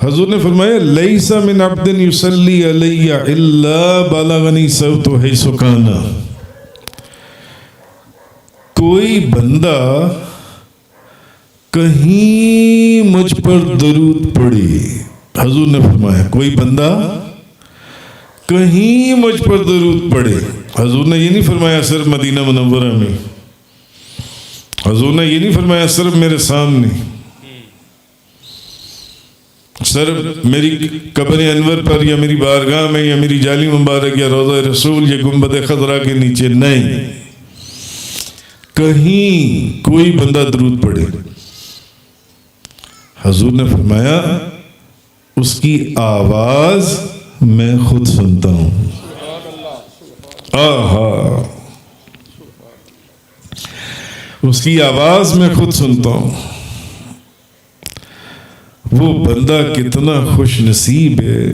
حضور نے فرمایا لیس من عبد یصلی علی الا بلغنی صوتہ حیث کان، کوئی بندہ کہیں مجھ پر درود پڑے، حضور نے فرمایا کوئی بندہ کہیں مجھ پر درود پڑے. حضور نے یہ نہیں فرمایا صرف مدینہ منورہ میں، حضور نے یہ نہیں فرمایا صرف میرے سامنے، صرف میری قبر انور پر یا میری بارگاہ میں یا میری جالی مبارک یا روضہ رسول یا گنبد خضرا کے نیچے، نہیں، کہیں کوئی بندہ درود پڑے. حضور نے فرمایا اس کی آواز میں خود سنتا ہوں. آہا، اس کی آواز میں خود سنتا ہوں. وہ بندہ کتنا خوش نصیب ہے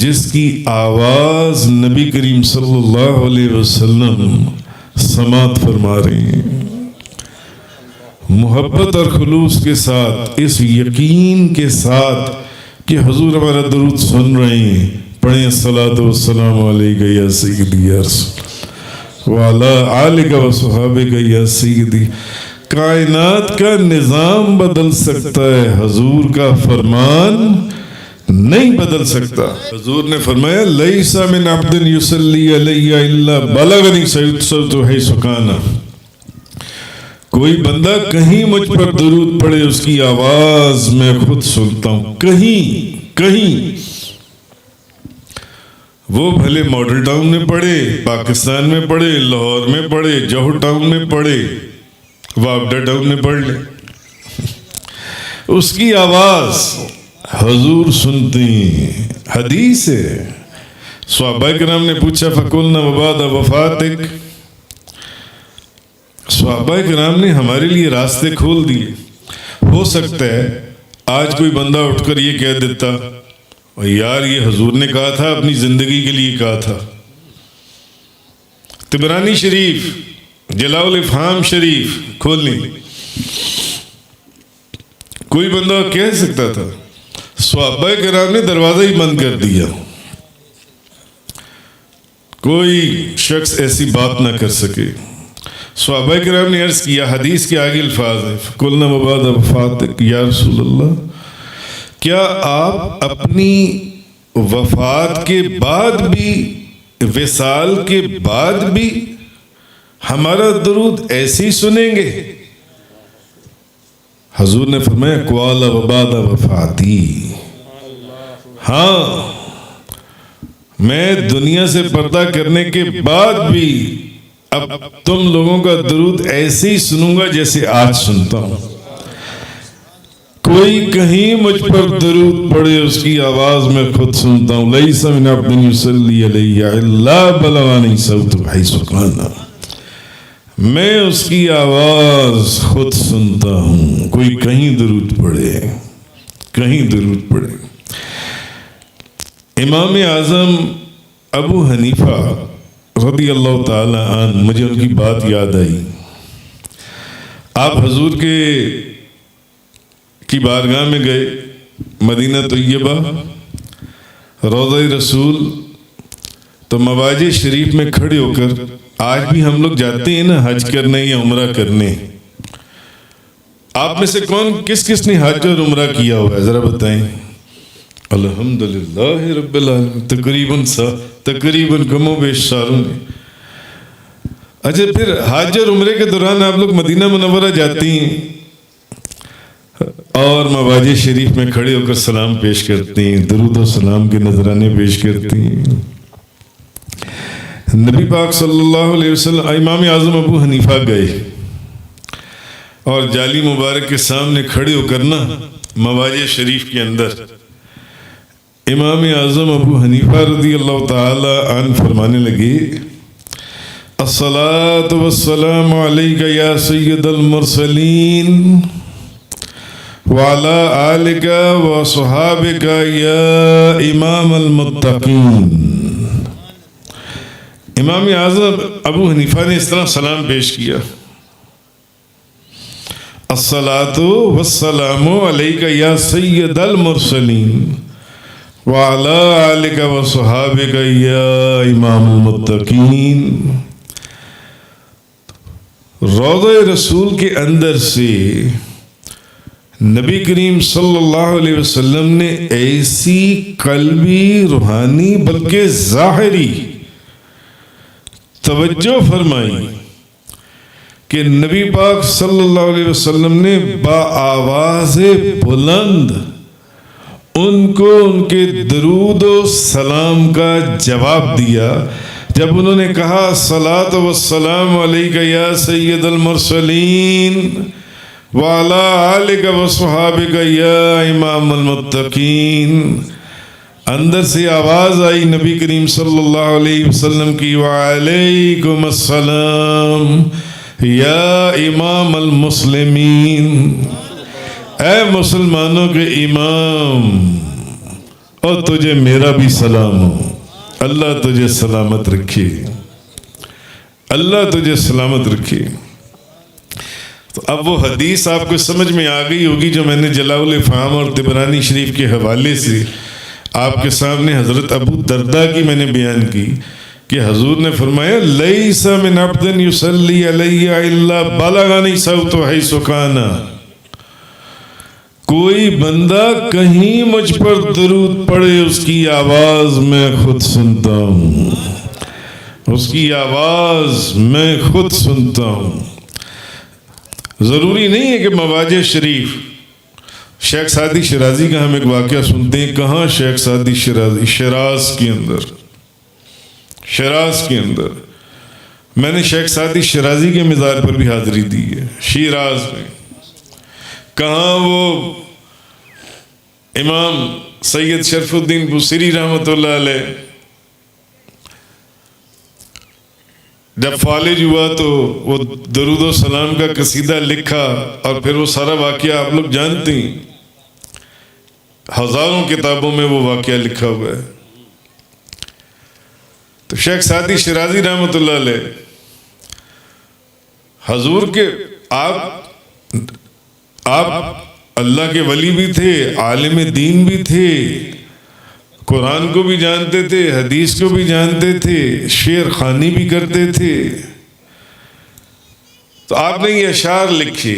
جس کی آواز نبی کریم صلی اللہ علیہ وسلم سماعت فرما رہے ہیں. محبت اور خلوص کے ساتھ، اس یقین کے ساتھ کہ حضور ہمارا درود سن رہے ہیں، پڑھیں الصلاۃ والسلام علیک یا سیدی یا رسول وعلی آلک و صحابک یا سیدی. کائنات کا نظام بدل سکتا ہے، حضور کا فرمان نہیں بدل سکتا. حضور نے فرمایا لیس من عبد یصلی علی الا بلغنی صوتہ حیث کان، کوئی بندہ کہیں مجھ پر درود پڑے اس کی آواز میں خود سنتا ہوں. کہیں وہ بھلے ماڈل ٹاؤن میں پڑے، پاکستان میں پڑے، لاہور میں پڑے، جوہر ٹاؤن میں پڑے، وابڈا ٹاؤن میں پڑھ لے، اس کی آواز حضور سنتے ہیں. حدیث ہے، صحابہ کرام نے پوچھا فقلنا وبعد وفاتک، صحابہ کرام نے ہمارے لیے راستے کھول دیے. ہو سکتا ہے آج کوئی بندہ اٹھ کر یہ کہہ دیتا یار یہ حضور نے کہا تھا، اپنی زندگی کے لیے کہا تھا. طبرانی شریف، جلاء الافہام شریف کھول لیں، کوئی بندہ کہہ سکتا تھا، صحابہ کرام نے دروازہ ہی بند کر دیا، کوئی شخص ایسی بات نہ کر سکے. صحابہ کرام نے عرض کیا، حدیث کے آگے الفاظ ہیں فقلنا وبعد وفاتک یا رسول اللہ، کیا آپ اپنی وفات کے بعد بھی، وصال کے بعد بھی ہمارا درود ایسے ہی سنیں گے؟ حضور نے فرمایا قال وبعد وفاتی، ہاں میں دنیا سے پردہ کرنے کے بعد بھی اب تم لوگوں کا درود ایسے ہی سنوں گا جیسے آج سنتا ہوں. کوئی کہیں مجھ پر درود پڑے اس کی آواز میں خود سنتا ہوں. لیس من عبد یصلی علی الا بلغنی صوتہ حیث کان، میں اس کی آواز خود سنتا ہوں. کوئی کہیں درود پڑے، کہیں درود پڑے. امام اعظم ابو حنیفہ رضی اللہ تعالی عنہ، مجھے ان کی بات یاد آئی. آپ حضور کی بارگاہ میں گئے، مدینہ طیبہ، روضہ رسول، تو مواجہ شریف میں کھڑے ہو کر، آج بھی ہم لوگ جاتے ہیں نا حج کرنے یا عمرہ کرنے، آپ میں سے کس نے حج اور عمرہ کیا ہوا ہے ذرا بتائیں؟ الحمدللہ رب العالمین، تقریباً کم و بیش ساروں نے. اچھا پھر حج اور عمرے کے دوران آپ لوگ مدینہ منورہ جاتی ہیں اور مواجہ شریف میں کھڑے ہو کر سلام پیش کرتی ہیں، درود و سلام کے نذرانے پیش کرتی ہیں. نبی پاک صلی اللہ علیہ وسلم، امام اعظم ابو حنیفہ گئے اور جالی مبارک کے سامنے کھڑے ہو کر نا مواجہ شریف کے اندر امام اعظم ابو حنیفہ رضی اللہ تعالی عنہ فرمانے لگے الصلاۃ والسلام علیک یا سید المرسلین وعلی آلک وصحابک یا امام المتقین. امام اعظم ابو حنیفہ نے اس طرح سلام پیش کیا. الصلاۃ والسلام علیک یا سید المرسلین وعلی آلک وصحابک یا امام المتقین۔ روضہ رسول کے اندر سے نبی کریم صلی اللہ علیہ وسلم نے ایسی قلبی، روحانی بلکہ ظاہری توجہ فرمائی کہ نبی پاک صلی اللہ علیہ وسلم نے بآواز بلند ان کو ان کے درود و سلام کا جواب دیا جب انہوں نے کہا الصلاۃ والسلام علیک یا سید المرسلین وعلی آلک وصحابک یا امام المتقین۔ اندر سے آواز آئی نبی کریم صلی اللہ علیہ وسلم کی وعلیکم السلام یا امام المسلمین، اے مسلمانوں کے امام، اور تجھے میرا بھی سلام ہو، اللہ تجھے سلامت رکھے، اللہ تجھے سلامت رکھے۔ تو اب وہ حدیث آپ کو سمجھ میں آ گئی ہوگی جو میں نے جلاء الافہام اور طبرانی شریف کے حوالے سے آپ کے سامنے حضرت ابو درداء کی میں نے بیان کی کہ حضور نے فرمایا لیس من عبد یصلی علی الا بلغنی صوت حیث کان، کوئی بندہ کہیں مجھ پر درود پڑے اس کی آواز میں خود سنتا ہوں، اس کی آواز میں خود سنتا ہوں۔ ضروری نہیں ہے کہ مواجہ شریف، شیخ سعدی شرازی کا ہم ایک واقعہ سنتے ہیں۔ کہاں شیخ سعدی شرازی؟ شیراز کے اندر، شیراز کے اندر۔ میں نے شیخ سعدی شرازی کے مزار پر بھی حاضری دی ہے، شیراز میں۔ کہاں وہ امام سید شرف الدین بصری رحمۃ اللہ علیہ جب فالج ہوا تو وہ درود و سلام کا قصیدہ لکھا، اور پھر وہ سارا واقعہ آپ لوگ جانتے ہیں، ہزاروں کتابوں میں وہ واقعہ لکھا ہوا ہے۔ تو شیخ سعدی شرازی رحمۃ اللہ علیہ حضور کے آپ اللہ کے ولی بھی تھے، عالم دین بھی تھے، قرآن کو بھی جانتے تھے، حدیث کو بھی جانتے تھے، شعر خوانی بھی کرتے تھے۔ تو آپ نے یہ اشعار لکھے،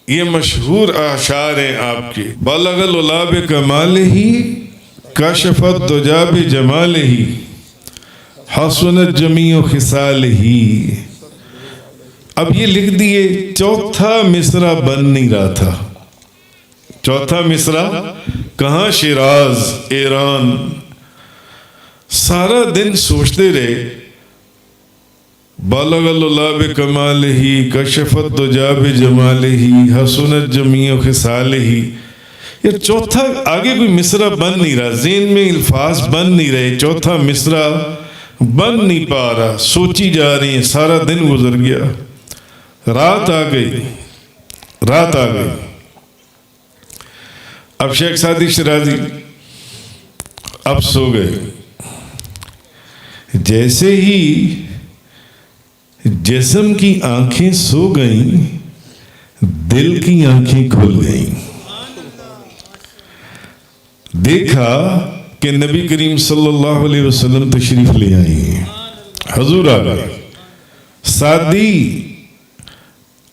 یہ مشہور اشعار ہیں آپ کے۔ بلغ العلا بکمالہ کشف الدجی بجمالہ حسنت جمیع خصالہ۔ اب یہ لکھ دیے، چوتھا مصرع بن نہیں رہا تھا۔ چوتھا مصرع کہاں؟ شیراز، ایران۔ سارا دن سوچتے رہے، بلغ العلا بکمالہ کشف الدجی بجمالہ حسنت جمیع خصالہ۔ یہ چوتھا آگے کوئی مصرع بن نہیں رہا، ذہن میں الفاظ بن نہیں رہے، چوتھا مصرع بن نہیں پا رہا، سوچی جا رہی ہیں۔ سارا دن گزر گیا، رات آ گئی، رات آ گئی۔ اب شیخ سعدی شرازی اب سو گئے۔ جیسے ہی جسم کی آنکھیں سو گئیں، دل کی آنکھیں کھل گئیں۔ دیکھا کہ نبی کریم صلی اللہ علیہ وسلم تشریف لے آئے ہیں، حضور آ گئے۔ سعدی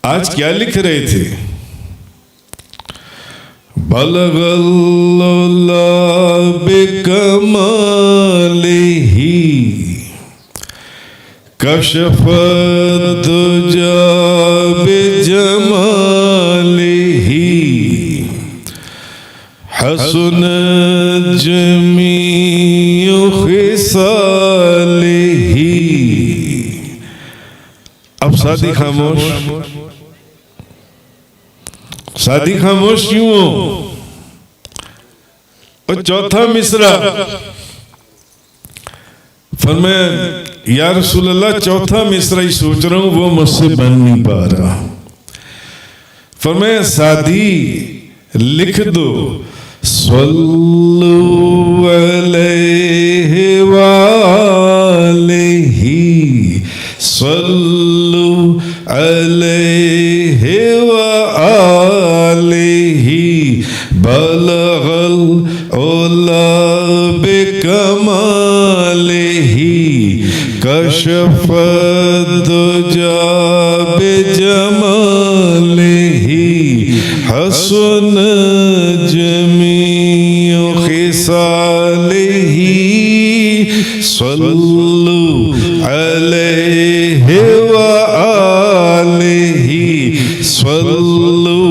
آج کیا لکھ رہے تھے؟ بلغ العلا بکمالہ کشف الدجی بجمالہ حسنت جمیع خصالہ۔ اب سعدی خاموش، سعدی خاموش کیوں ہو؟ اور چوتھا مصرع فرمایا یا رسول اللہ چوتھا مصرع ہی سوچ رہا ہوں، وہ مجھ سے بن نہیں پا رہا۔ فرمایا سعدی لکھ دو صلو علیہ وآلہ صلو علیہ وآلہ العلا بکمالہ کشف الدجا بجمالہ حسن جمیع خصالہ صلو علیہ وآلہ صلو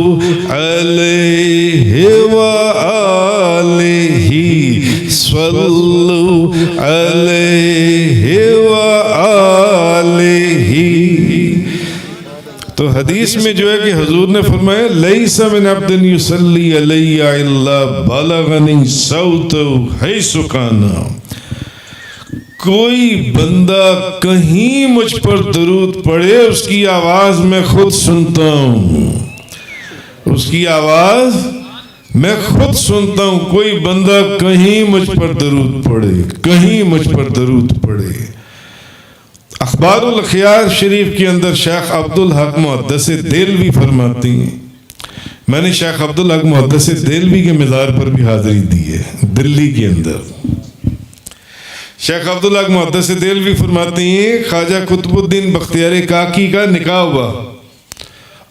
علیہ وآلہ صلو علیہ وآلہ۔ تو حدیث میں جو ہے کہ حضور نے فرمایا لیس من عبد یصلی علی الا بلغنی صوتہ حیث کان، کوئی بندہ کہیں مجھ پر درود پڑھے اس کی آواز میں خود سنتا ہوں، اس کی آواز میں خود سنتا ہوں۔ کوئی بندہ کہیں مجھ پر درود پڑھے، کہیں مجھ پر درود پڑھے۔ اخبار الاخیار شریف کے اندر شیخ عبدالحق محدث دہلوی فرماتی ہیں، میں نے شیخ عبدالحق محدث دہلوی کے مزار پر بھی حاضری دی ہے دلی کے اندر۔ شیخ عبدالحق محدث دہلوی فرماتی ہیں خواجہ قطب الدین بختیار کاکی کا نکاح ہوا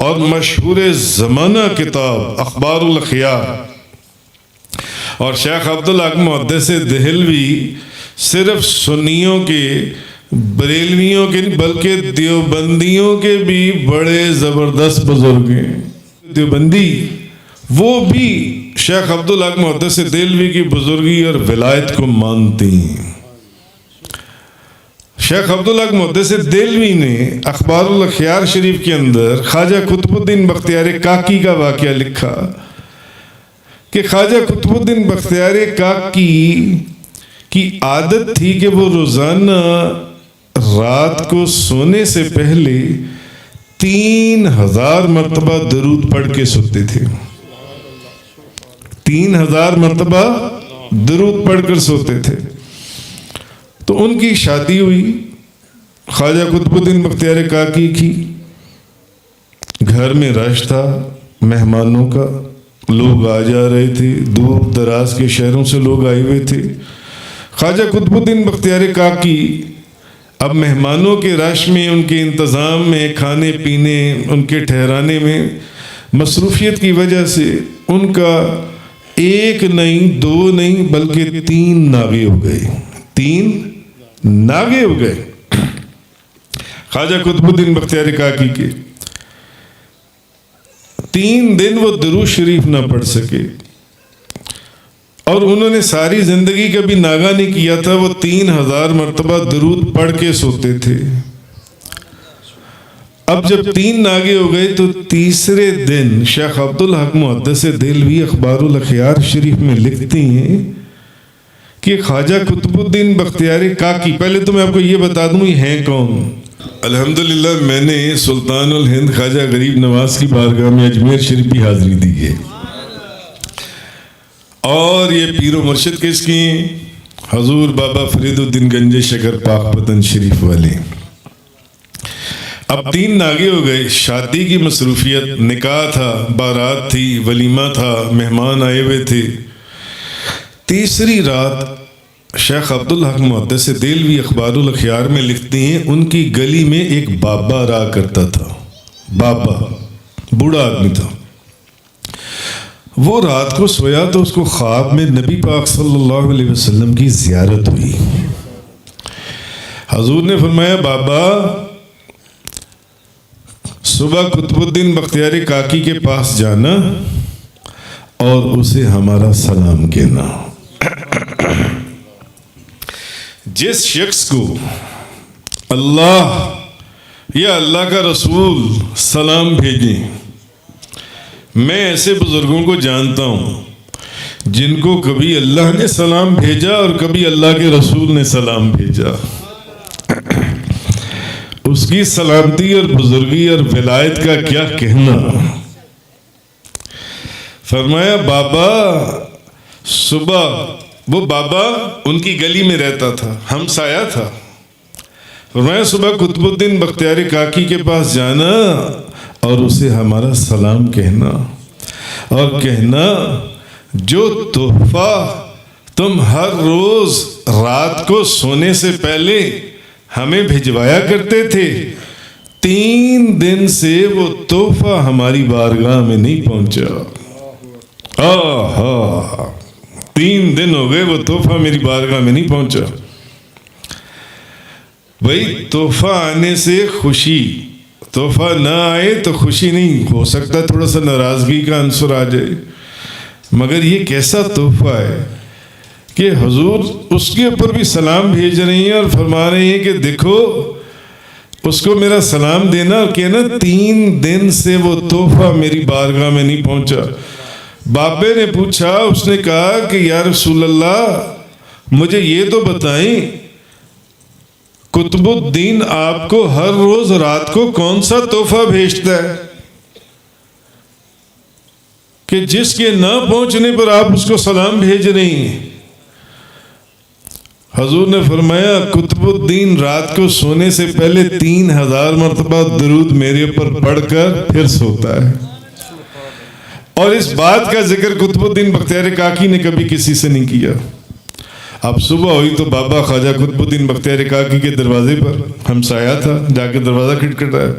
اور مشہور زمانہ کتاب اخبار الاخیار، اور شیخ عبدالحق محدث دہلوی صرف سنیوں کے، بریلویوں کے بلکہ دیوبندیوں کے بھی بڑے زبردست بزرگ ہیں۔ دیوبندی وہ بھی شیخ عبدالحق محدث دہلوی کی بزرگی اور ولایت کو مانتے ہیں۔ شیخ عبدالحق محدث دہلوی نے اخبار الاخیار شریف کے اندر خواجہ قطب الدین بختیار کاکی کا واقعہ لکھا کہ خواجہ قطب الدین بختیار کاکی کی عادت تھی کہ وہ روزانہ رات کو سونے سے پہلے 3000 مرتبہ درود پڑھ کے سوتے تھے، 3000 مرتبہ درود پڑھ کر سوتے تھے۔ تو ان کی شادی ہوئی خواجہ قطب الدین بختیار کاکی کی، گھر میں رش تھا مہمانوں کا، لوگ آ جا رہے تھے، دور دراز کے شہروں سے لوگ آئے ہوئے تھے۔ خواجہ قطب الدین بختیار کاکی اب مہمانوں کے رش میں، ان کے انتظام میں، کھانے پینے، ان کے ٹھہرانے میں مصروفیت کی وجہ سے ان کا ایک نہیں، دو نہیں، بلکہ 3 ناغے ہو گئے، 3 ناغے ہو گئے خواجہ قطب الدین بختیار کاکی کے۔ 3 دن وہ درود شریف نہ پڑھ سکے، اور انہوں نے ساری زندگی کبھی ناغہ نہیں کیا تھا، وہ 3000 مرتبہ درود پڑھ کے سوتے تھے۔ اب جب 3 ناغے ہو گئے تو تیسرے دن شیخ عبدالحق محدث دہلوی اخبار الاخیار شریف میں لکھتے ہیں کہ خواجہ قطب الدین بختیار کاکی، پہلے تو میں آپ کو یہ بتا دوں یہ ہیں کون۔ الحمدللہ میں نے سلطان الہند خواجہ غریب نواز کی بارگاہ میں اجمیر شریف بھی حاضری دی ہے، اور یہ پیر و مرشد کس کی ہیں؟ حضور بابا فرید الدین گنج شکر پاک پتن شریف والے۔ اب 3 ناغے ہو گئے، شادی کی مصروفیت، نکاح تھا، بارات تھی، ولیمہ تھا، مہمان آئے ہوئے تھے۔ تیسری رات شیخ عبدالحق محدث دہلوی اخبار الاخیار میں لکھتے ہیں ان کی گلی میں ایک بابا رہا کرتا تھا، بابا بوڑھا آدمی تھا۔ وہ رات کو سویا تو اس کو خواب میں نبی پاک صلی اللہ علیہ وسلم کی زیارت ہوئی۔ حضور نے فرمایا بابا صبح قطب الدین بختیار کاکی کے پاس جانا اور اسے ہمارا سلام کہنا۔ جس شخص کو اللہ یا اللہ کا رسول سلام بھیجیں، میں ایسے بزرگوں کو جانتا ہوں جن کو کبھی اللہ نے سلام بھیجا اور کبھی اللہ کے رسول نے سلام بھیجا، اس کی سلامتی اور بزرگی اور ولایت کا کیا کہنا۔ فرمایا بابا صبح، وہ بابا ان کی گلی میں رہتا تھا، ہمسایہ تھا، فرمایا صبح قطب الدین بختیار کاکی کے پاس جانا اور اسے ہمارا سلام کہنا، اور کہنا جو تحفہ تم ہر روز رات کو سونے سے پہلے ہمیں بھجوایا کرتے تھے، 3 دن سے وہ تحفہ ہماری بارگاہ میں نہیں پہنچا۔ 3 دن ہو گئے وہ تحفہ میری بارگاہ میں نہیں پہنچا۔ بھائی تحفہ آنے سے خوشی، تحفہ نہ آئے تو خوشی نہیں ہو سکتا، تھوڑا سا ناراضگی کا عنصر آ جائے، مگر یہ کیسا تحفہ ہے کہ حضور اس کے اوپر بھی سلام بھیج رہی ہیں اور فرما رہی ہیں کہ دیکھو اس کو میرا سلام دینا، اور کہنا 3 دن سے وہ تحفہ میری بارگاہ میں نہیں پہنچا۔ بابے نے پوچھا، اس نے کہا کہ یا رسول اللہ مجھے یہ تو بتائیں قطب الدین آپ کو ہر روز رات کو کون سا تحفہ بھیجتا ہے کہ جس کے نہ پہنچنے پر آپ اس کو سلام بھیج رہی ہیں؟ حضور نے فرمایا قطب الدین رات کو سونے سے پہلے 3000 مرتبہ درود میرے اوپر پڑھ کر پھر سوتا ہے، اور اس بات کا ذکر قطب الدین بختیار کاکی نے کبھی کسی سے نہیں کیا۔ اب صبح ہوئی تو بابا خواجہ قطب الدین بختیار کاکی کے دروازے پر ہمسایا تھا، جا کے دروازہ کھٹکھٹایا،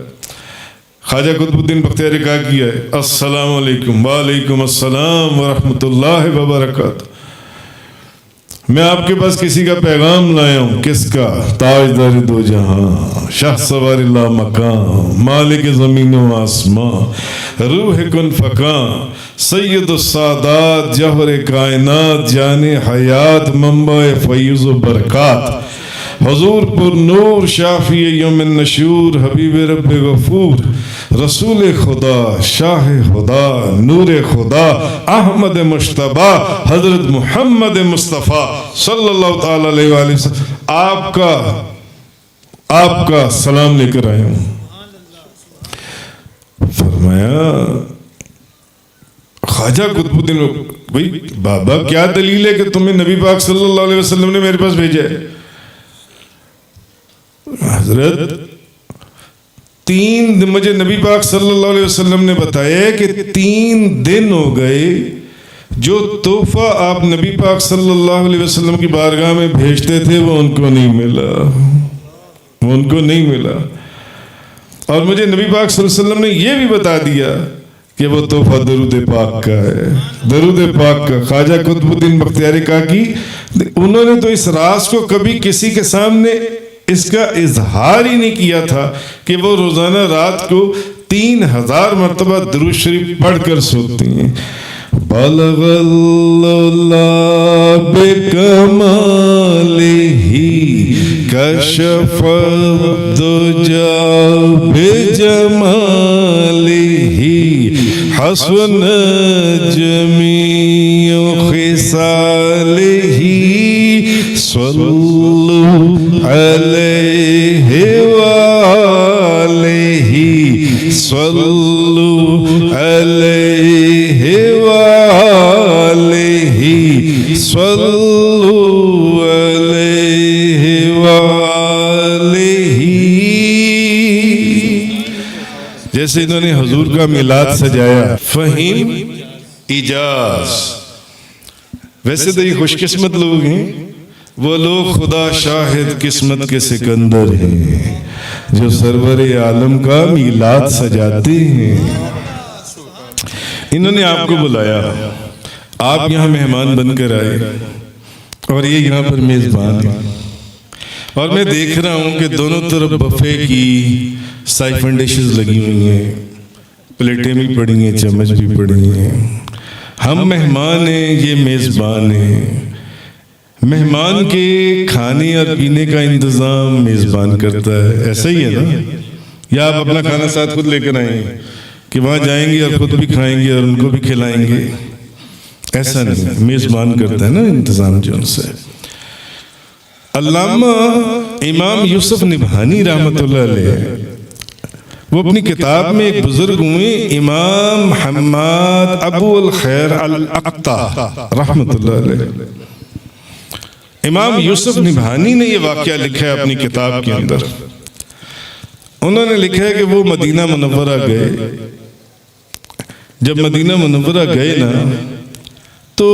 خواجہ قطب الدین بختیار کاکی آئے، السلام علیکم۔ وعلیکم السلام ورحمۃ اللہ وبرکاتہ، میں آپ کے پاس کسی کا پیغام لایا ہوں۔ کس کا؟ تاجدار دو جہاں، شاہ سوار اللہ مکان، مالک زمین و آسمان، روح کن فکان، سید السادات، جوہر کائنات، جان حیات، منبع فیض و برکات، حضور پر نور، شافی یوم النشور، حبیب رب غفور، رسول خدا، شاہ خدا، نور خدا، احمد مشتبہ، حضرت محمد مصطفیٰ صلی اللہ تعالی علیہ وآلہ وسلم، آپ کا سلام لے کر آیا ہوں۔ فرمایا خواجہ قطب الدین، بھائی بابا کیا دلیل ہے کہ تمہیں نبی پاک صلی اللہ علیہ وسلم نے میرے پاس بھیجا ہے؟ حضرت مجھے نبی پاک صلی اللہ علیہ وسلم نے بتایا کہ 3 دن ہو گئے جو تحفہ آپ نبی پاک صلی اللہ علیہ وسلم کی بارگاہ میں بھیجتے تھے وہ ان کو نہیں ملا، اور مجھے نبی پاک صلی اللہ علیہ وسلم نے یہ بھی بتا دیا کہ وہ تحفہ درود پاک کا ہے، درود پاک کا۔ خواجہ قطب الدین بختیار کاکی انہوں نے تو اس راز کو کبھی کسی کے سامنے اس کا اظہار ہی نہیں کیا تھا کہ وہ روزانہ رات کو 3000 مرتبہ درود شریف پڑھ کر سوتی ہیں۔ بلغ اللہ بکمالہ کشف الدجا بجمالہ حسن جمیع خصالہ صلو علیہ وآلہ صلو علیہ وآلہ صلو علیہ وآلہ۔ جیسے انہوں نے حضور کا میلاد سجایا، فہیم اجاز، ویسے تو یہ خوش قسمت لوگ ہیں وہ لوگ خدا شاہد قسمت کے سکندر ہیں جو سرور عالم کا میلاد سجاتے ہیں۔ انہوں نے آپ کو بلایا، آپ یہاں مہمان بن کر آئے اور یہ یہاں پر میزبان ہیں، اور میں دیکھ رہا ہوں کہ دونوں طرف بفے کی سائفن ڈشز لگی ہوئی ہیں، پلیٹیں بھی پڑی ہیں، چمچ بھی پڑی ہیں۔ ہم مہمان ہیں، یہ میزبان ہیں۔ مہمان کے کھانے اور پینے کا انتظام میزبان کرتا ہے، ایسا ہی ہے نا؟ یا آپ اپنا کھانا ساتھ خود لے کر آئیں گے کہ وہاں جائیں گے اور خود بھی کھائیں گے اور ان کو بھی کھلائیں گے؟ ایسا نہیں، میزبان کرتا ہے نا انتظام جو ان سے۔ علامہ امام یوسف نبہانی رحمۃ اللہ علیہ وہ اپنی کتاب میں ایک بزرگ ہوئے امام حماد ابو الخیر الاقطع رحمۃ اللہ علیہ، امام یوسف نبہانی نے یہ واقعہ لکھا ہے اپنی کتاب کے اندر۔ انہوں نے لکھا ہے کہ وہ مدینہ منورہ گئے، جب مدینہ منورہ گئے نا تو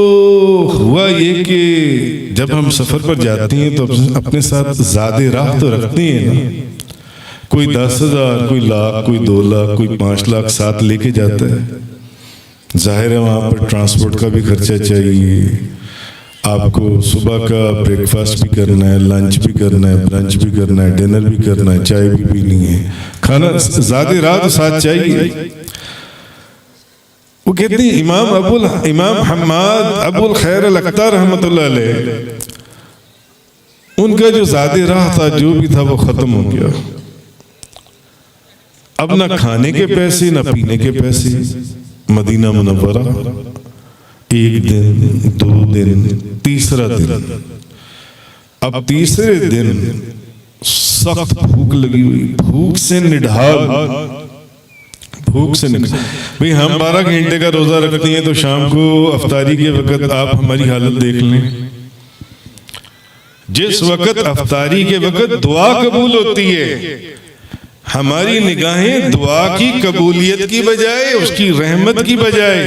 ہوا یہ کہ جب ہم سفر پر جاتے ہیں تو اپنے ساتھ زیادہ راہ تو رکھتے ہیں نا، کوئی 10,000 کوئی لاکھ کوئی 2 لاکھ کوئی 5 لاکھ ساتھ لے کے جاتا ہے. ظاہر ہے وہاں پر ٹرانسپورٹ کا بھی خرچہ چاہیے، آپ کو صبح کا بریک فاسٹ بھی کرنا ہے، لنچ بھی کرنا ہے، برنچ بھی کرنا ہے، ڈنر بھی کرنا ہے، چائے بھی پینی ہے، کھانا زیادہ رات ساتھ چاہیے. وہ کہتے ہیں امام حماد ابو الخیر الاکتر رحمۃ اللہ علیہ، ان کا جو زیادہ راہ تھا جو بھی تھا وہ ختم ہو گیا. اب نہ کھانے کے پیسے نہ پینے کے پیسے. مدینہ منورہ 1 دن 2 دن تیسرا دن، اب تیسرے دن سخت بھوک لگی ہوئی، بھوک سے نڈھال، بھوک سے نڈھال. بھئی ہم 12 گھنٹے کا روزہ رکھتے ہیں تو شام کو افطاری کے وقت آپ ہماری حالت دیکھ لیں. جس وقت افطاری کے وقت دعا قبول ہوتی ہے، ہماری نگاہیں دعا کی قبولیت کی بجائے اس کی رحمت کی بجائے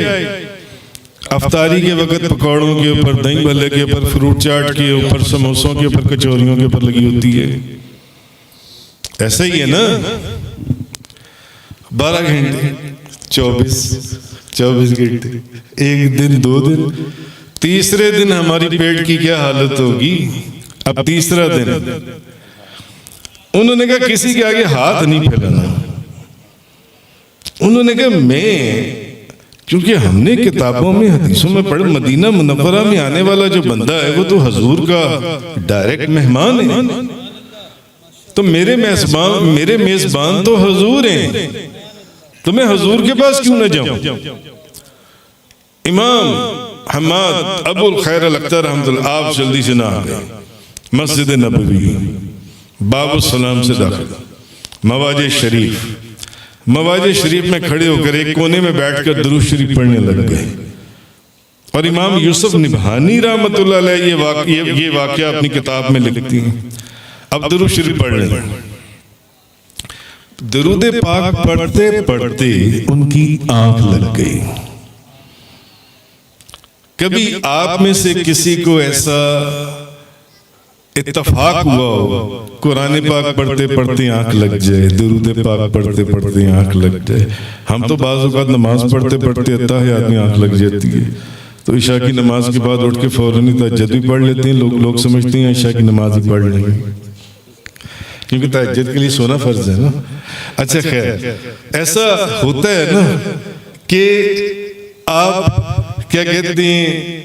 افطاری کے وقت پکوڑوں کے اوپر، دہی بھلے کے اوپر، فروٹ چاٹ کے اوپر، سموسوں کے اوپر، کچوریوں کے اوپر لگی ہوتی ہے. ایسا ہی ہے نا. 12 گھنٹے 24 گھنٹے، 1 دن 2 دن، تیسرے دن ہماری پیٹ کی کیا حالت ہوگی. اب تیسرا دن انہوں نے کہا کسی کے آگے ہاتھ نہیں پھیلانا. انہوں نے کہا کیونکہ ہم نے کتابوں میں حدیثوں میں پڑھا مدینہ منورہ میں آنے والا جو بندہ ہے وہ تو حضور کا ڈائریکٹ مہمان ہے، تو میرے میزبان تو حضور ہیں، تو میں حضور کے پاس کیوں نہ جاؤں. امام حماد ابو الخیر الاکتر رحمۃ اللہ، آپ جلدی سے نہ آ گئے. مسجد نبوی باب السلام سے داخل، مواجہ شریف میں کھڑے ہو کر ایک کونے میں بیٹھ کر درود شریف پڑھنے لگ گئے. اور امام یوسف نبہانی رحمۃ اللہ علیہ یہ واقعہ اپنی کتاب میں لکھتی ہیں. اب درود شریف پڑھ رہے ہیں. درود پاک پڑھتے پڑھتے ان کی آنکھ لگ گئی. کبھی آپ میں سے کسی کو ایسا اتفاق ہوا ہو قرآن پاک پڑھتے پڑھتے آنکھ لگ جائے، درود پاک پڑھتے پڑھتے آنکھ لگ جائے؟ ہم تو بعض اوقات نماز پڑھتے پڑھتے اتحیات میں آنکھ لگ جاتی ہے، تو عشاء کی نماز کے بعد اٹھ کے فوراً تہجد بھی پڑھ لیتے ہیں. لوگ سمجھتے ہیں عشاء کی نماز ہی پڑھ لیں گے کیونکہ تہجد کے لیے سونا فرض ہے نا. اچھا خیر، ایسا ہوتا ہے نا کہ آپ کیا کہتے ہیں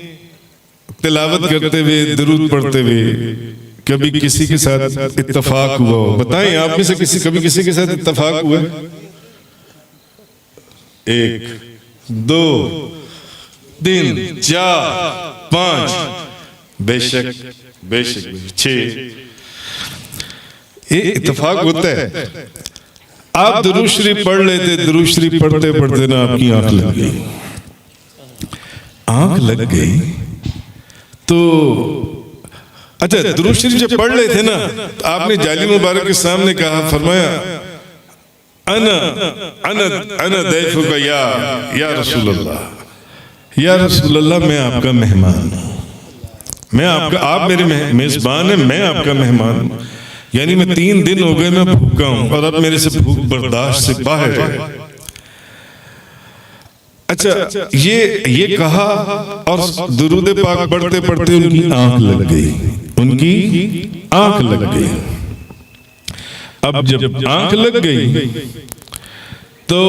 تلاوت کرتے ہوئے درود پڑھتے ہوئے کبھی کسی کے ساتھ اتفاق ہوا ہو. بتائیں آپ میں سے کبھی کسی کے ساتھ اتفاق ہوا ہے؟ 1 2 3 4 5 بے شک 6 یہ اتفاق ہوتا ہے. آپ درود شریف پڑھ لیتے، درود شریف پڑھتے پڑھتے نا آپ کی آنکھ لگ گئی تو اچھا درود شریف جب پڑھ رہے تھے نا آپ نے جالی مبارک کے سامنے کہا، فرمایا انا ضیفک یا رسول اللہ، یا رسول اللہ میں آپ کا مہمان ہوں، آپ میرے میزبان ہیں، میں آپ کا مہمان ہوں. یعنی میں 3 دن ہو گئے میں بھوکا ہوں اور اب میرے سے بھوک برداشت سے باہر ہے. اچھا یہ کہا اور درود پاک پڑھتے پڑھتے ان کی آنکھ لگ گئی. اب جب آنکھ لگ گئی تو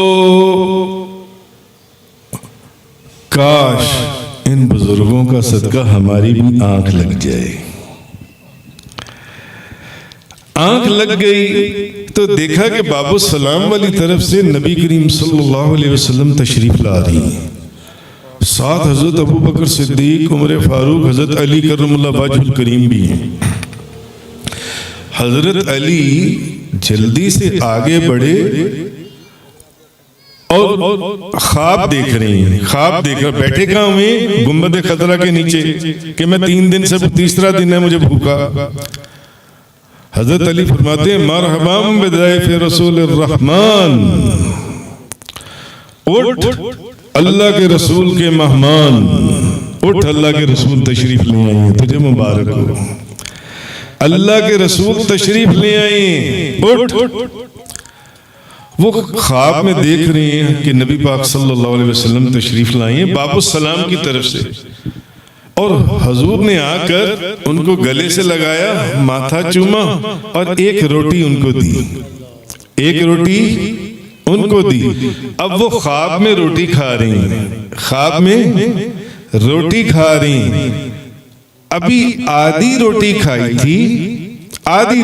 کاش ان بزرگوں کا صدقہ ہماری بھی آنکھ لگ جائے. آنکھ لگ گئی تو دیکھا کہ باب السلام والی طرف سے نبی کریم صلی اللہ علیہ وسلم تشریف لا رہی ہیں. ساتھ حضرت ابو بکر صدیق، عمر فاروق، حضرت علی کرم اللہ وجہ الکریم بھی ہیں. حضرت علی جلدی سے آگے بڑھے اور خواب دیکھ رہی ہیں. خواب دیکھ رہے بیٹھے کہاں ہوئے گنبد خضرا کے نیچے کہ میں 3 دن سے تیسرا دن ہے مجھے بھوکا. حضرت علی فرماتے ہیں مرحبا بضیف رسول الرحمن، اٹھ اللہ کے رسول کے مہمان، اٹھ اللہ کے رسول تشریف لے آئی ہیں، تجھے مبارک ہو، اللہ کے رسول تشریف لے آئی ہیں، اٹھ۔ وہ خواب میں دیکھ رہی ہیں کہ نبی پاک صلی اللہ علیہ وسلم تشریف لائے ہیں باب السلام کی طرف سے، اور حضور نے آ کر ان کو گلے سے لگایا، ماتھا چوما اور ایک روٹی ان کو دی، ایک روٹی ان کو دی۔ اب وہ خواب میں روٹی کھا رہی ہیں، خواب میں روٹی کھا رہی ہیں، ابھی آدھی روٹی کھائی تھی، آدھی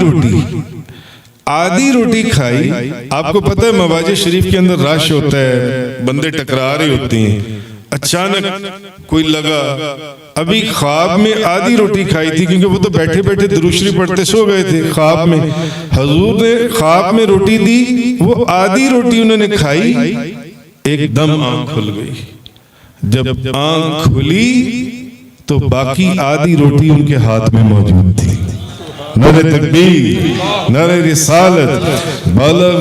روٹی کھائی۔ آپ کو پتہ ہے مواجہ شریف کے اندر رش ہوتا ہے، بندے ٹکرا رہے ہوتے ہیں، اچانک کوئی لگا، ابھی خواب میں آدھی روٹی کھائی تھی، کیونکہ وہ تو بیٹھے بیٹھے درود شریف پڑھتے سو گئے تھے خواب میں، حضور نے خواب میں روٹی دی، وہ آدھی روٹی انہوں نے کھائی، ایک دم آنکھ کھل گئی۔ جب آنکھ کھلی تو باقی آدھی روٹی ان کے ہاتھ میں موجود تھی۔ نعرہ تکبیر، نعرہ رسالت، بلغ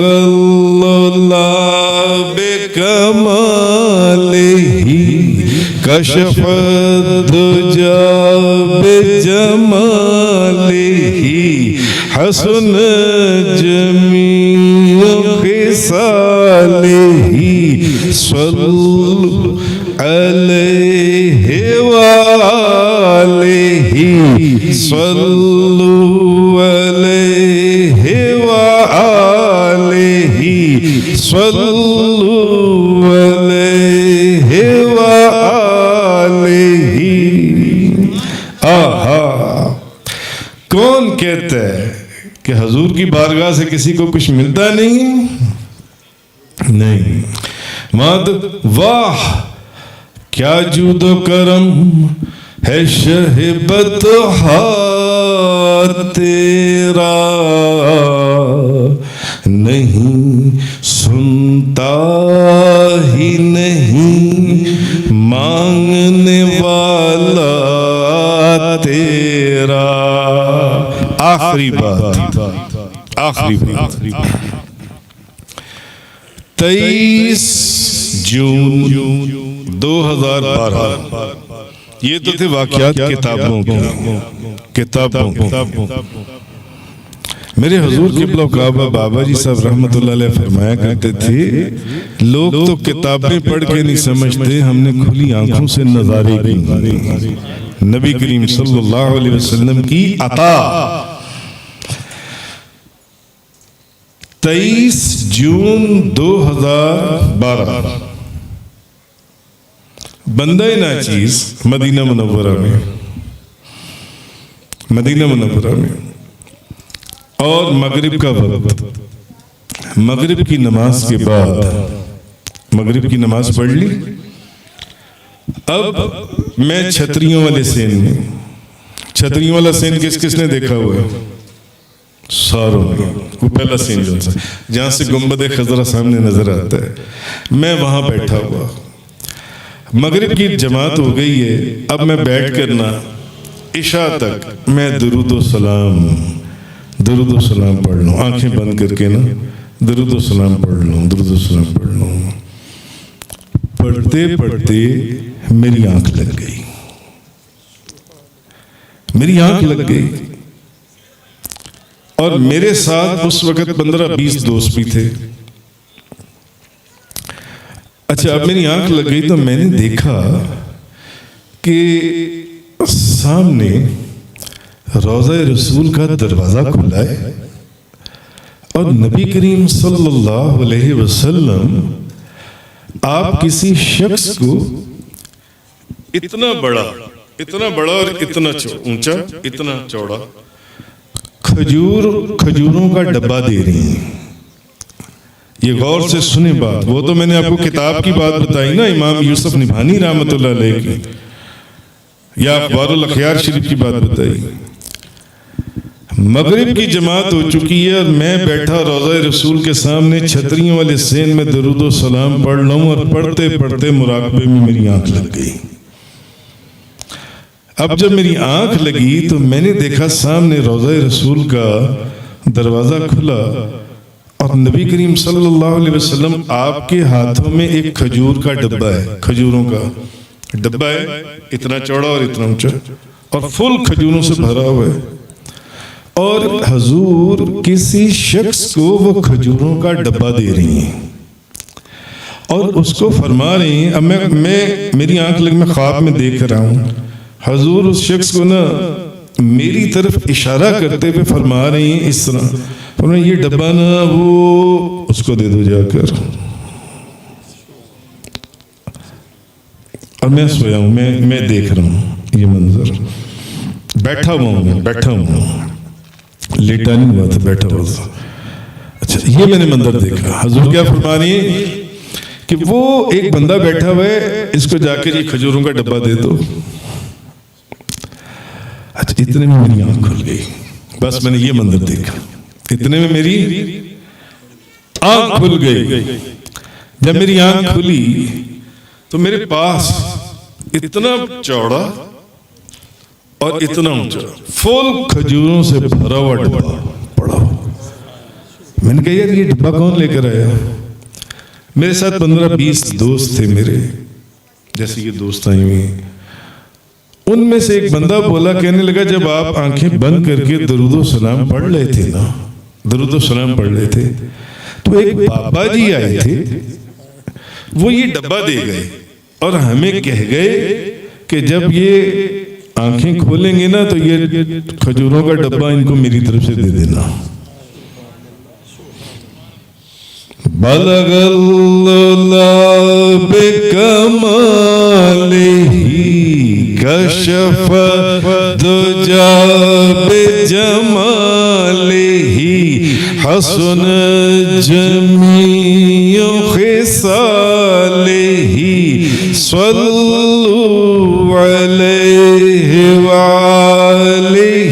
اللہ بکمالہ کشف الدجا بجمالہ حسن جمیع خصالہ صلو علیہ وآلہ صلو علیہ وآلہ صلو علیہ وآلہ۔ آہا، کون کہتا ہے کہ حضور کی بارگاہ سے کسی کو کچھ ملتا نہیں؟ نہیں، ماد واہ کیا جود و کرم ہے شہ بطحا تیرا، نہیں سنتا ہی نہیں مانگنے والا تیرا۔ آخری بات، آخری بات، 23 جون 2012، یہ تو تھے واقعات کتابوں میرے حضور قبلہ و کعبہ بابا جی صاحب رحمت اللہ علیہ فرمایا کرتے تھے، لوگ تو کتابیں پڑھ کے نہیں سمجھتے، ہم نے کھلی آنکھوں سے نظارے کی نبی کریم صلی اللہ علیہ وسلم کی عطا۔ 23 جون 2012 بندہ ناچیز مدینہ منورہ میں اور مغرب کا وقت، مغرب کی نماز کے بعد مغرب کی نماز پڑھ لی۔ اب میں چھتریوں والے سین میں، چھتریوں والا سین کس نے دیکھا ہوا ہے؟ ساروں نے، وہ پہلا سین جو تھا جہاں سے گنبد خضرا سامنے نظر آتا ہے، میں وہاں بیٹھا ہوا، مغرب کی جماعت ہو گئی ہے، اب میں بیٹھ کرنا عشاء تک میں درود و سلام پڑھ لوں، آنکھیں بند کر کے نا درود و سلام پڑھ لوں، پڑھتے پڑھتے میری آنکھ لگ گئی، اور میرے ساتھ اس وقت 15-20 دوست بھی تھے۔ اچھا، اب میری آنکھ لگ گئی تو میں نے دیکھا کہ سامنے روضہ رسول کا دروازہ کھلا ہے، اور نبی کریم صلی اللہ علیہ وسلم آپ کسی شخص کو اتنا بڑا اور اتنا اونچا، اتنا چوڑا کھجوروں کا ڈبہ دے رہی ہیں۔ یہ غور سے سنیں بات، وہ تو میں نے آپ کو کتاب کی بات بتائی نا، امام یوسف نبھانی رحمت اللہ علیہ کی، یا اخبار الاخیار شریف کی بات بتائی۔ مغرب کی جماعت ہو چکی ہے اور میں بیٹھا روضہ رسول کے سامنے چھتریوں والے سین میں درود و سلام پڑھ لوں، اور پڑھتے پڑھتے مراقبے میں میری آنکھ لگ گئی۔ اب جب میری آنکھ لگی تو میں نے دیکھا سامنے روضہ رسول کا دروازہ کھلا، اور نبی کریم صلی اللہ علیہ وسلم آپ کے ہاتھوں میں ایک کھجور کا ڈبہ ہے، کھجوروں کا، ڈبہ ہے اتنا چوڑا اور اتنا اونچا اور فل کھجوروں سے بھرا ہوا ہے، اور حضور کسی شخص کو وہ کھجوروں کا ڈبہ دے رہی ہیں اور اس کو فرما رہی ہیں. اب میں میری آنکھ لگ میں خواب میں دیکھ رہا ہوں، حضور اس شخص کو نا میری طرف اشارہ کرتے ہوئے فرما رہی ہیں اس طرح، فرما یہ ڈبہ نا وہ اس کو دے دو جا کر. اور میں سویا ہوں، میں دیکھ رہا ہوں یہ منظر، بیٹھا ہوں لیٹا نہیں ہوا تھا، بیٹھا ہوا تھا. اچھا یہ میں نے منظر دیکھا. حضور کیا فرما رہی ہیں کہ وہ ایک بندہ بیٹھا ہوا ہے، اس کو جا کے یہ کھجوروں کا ڈبہ دے دو. اچھا اتنے میں میری آنکھ کھل گئی، بس میں نے یہ منظر دیکھا، اتنے میں میری آنکھ کھل گئی. جب میری آنکھ کھلی تو میرے پاس اتنا چوڑا اور اتنا اونچا فل کھجوروں سے بھرا ہوا ڈبہ پڑا. میں نے کہا یار یہ ڈبہ کون لے کر آیا؟ میرے ساتھ 15-20 دوست تھے میرے، جیسے یہ دوست آئے ہوئے ہیں. ان میں سے ایک بندہ بولا، کہنے لگا جب آپ آنکھیں بند کر کے درود و سلام پڑھ رہے تھے نا، درود و سلام پڑھ رہے تھے، تو ایک بابا جی آئے تھے، وہ یہ ڈبہ دے گئے اور ہمیں کہہ گئے کہ جب یہ آنکھیں کھولیں گے نا تو یہ کھجوروں کا ڈبہ ان کو میری طرف سے دے دینا. بلغ اللہ بکمالہ کشف دجا بجمالہ حسن جمیع خصالہ صلو علیہ وآلہ.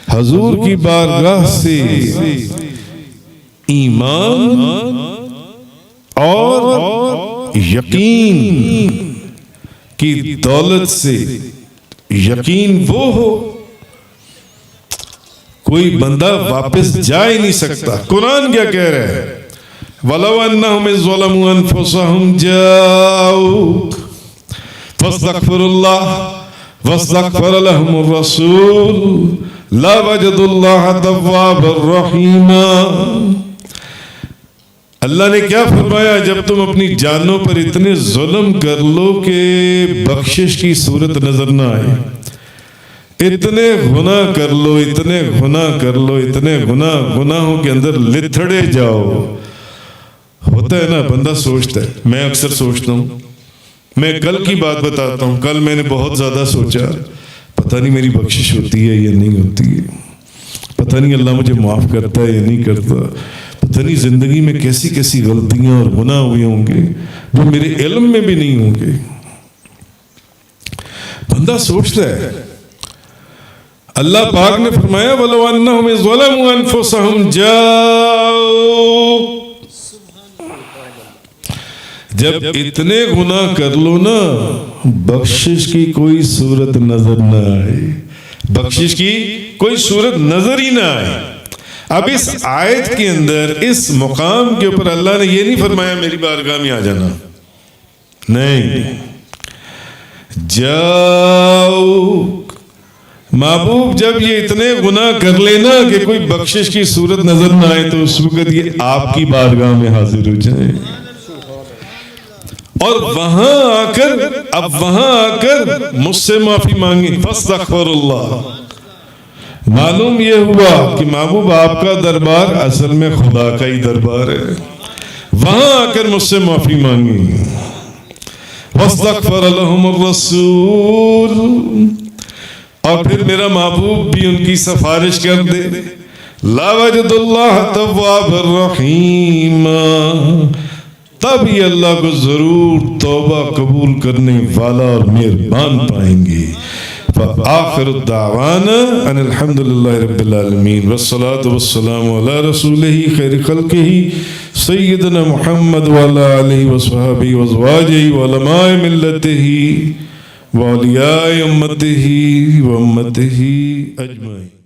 حضور کی بارگاہ سے ایمان اور یقین کی دولت سے یقین وہ ہو کوئی بندہ واپس جا ہی نہیں سکتا. قرآن کیا کہہ رہا ہے؟ وَلَوْ أَنَّهُمْ إِذْ ظَلَمُوا أَنفُسَهُمْ جَاءُوكَ فَاسْتَغْفِرُوا اللَّهَ وَاسْتَغْفَرَ لَهُمُ الرَّسُولُ لَا وَجَدُوا اللَّهَ تَوَّابًا رَحِيمًا. اللہ نے کیا فرمایا؟ جب تم اپنی جانوں پر اتنے ظلم کر لو کہ بخشش کی صورت نظر نہ آئے، اتنے گناہ کر لو، اتنے گناہ کر لو، اتنے گناہوں کے اندر لتھڑے جاؤ. ہوتا ہے نا، بندہ سوچتا ہے، میں اکثر سوچتا ہوں، میں کل کی بات بتاتا ہوں، کل میں نے بہت زیادہ سوچا، پتہ نہیں میری بخشش ہوتی ہے یا نہیں ہوتی ہے، پتہ نہیں اللہ مجھے معاف کرتا ہے یا نہیں کرتا، پتہ نہیں زندگی میں کیسی کیسی غلطیاں اور گناہ ہوئے ہوں گے جو میرے علم میں بھی نہیں ہوں گے. بندہ سوچتا ہے. اللہ پاک نے فرمایا وَلَوْ أَنَّهُمْ إِذْ ظَلَمُوا أَنفُسَهُمْ جَاءُوكَ. جب اتنے گناہ کر لو نا، بخشش کی کوئی صورت نظر نہ آئے، بخشش کی کوئی صورت نظر ہی نہ آئے. اب اس آیت کے اندر اس مقام کے اوپر اللہ نے یہ نہیں فرمایا میری بارگاہ میں آ جانا، نہیں، جاؤ محبوب جب یہ اتنے گناہ کر لینا کہ کوئی بخشش کی صورت نظر نہ آئے تو اس وقت یہ آپ کی بارگاہ میں حاضر ہو جائیں، اور وہاں آ کر مجھ سے معافی مانگی. فاستغفر اللہ. معلوم یہ ہوا کہ محبوب آپ کا دربار اصل میں خدا کا ہی دربار ہے. وہاں آ کر مجھ سے معافی مانگی. واستغفر لهم الرسول. اور پھر میرا محبوب بھی ان کی سفارش کر دے. لا وجد اللہ تواب الرحیم. تب یہ اللہ کو ضرور توبہ قبول کرنے والا اور مہربان پائیں گے. فآخر الدعوانا ان الحمد للہ رب العالمین والصلاة والسلام علی رسولہ خیر خلقہ سیدنا محمد وعلی آلہ وصحبہ وازواجہ وعلماء ملتہ وعلیاء امتہ وامتہ اجمعین.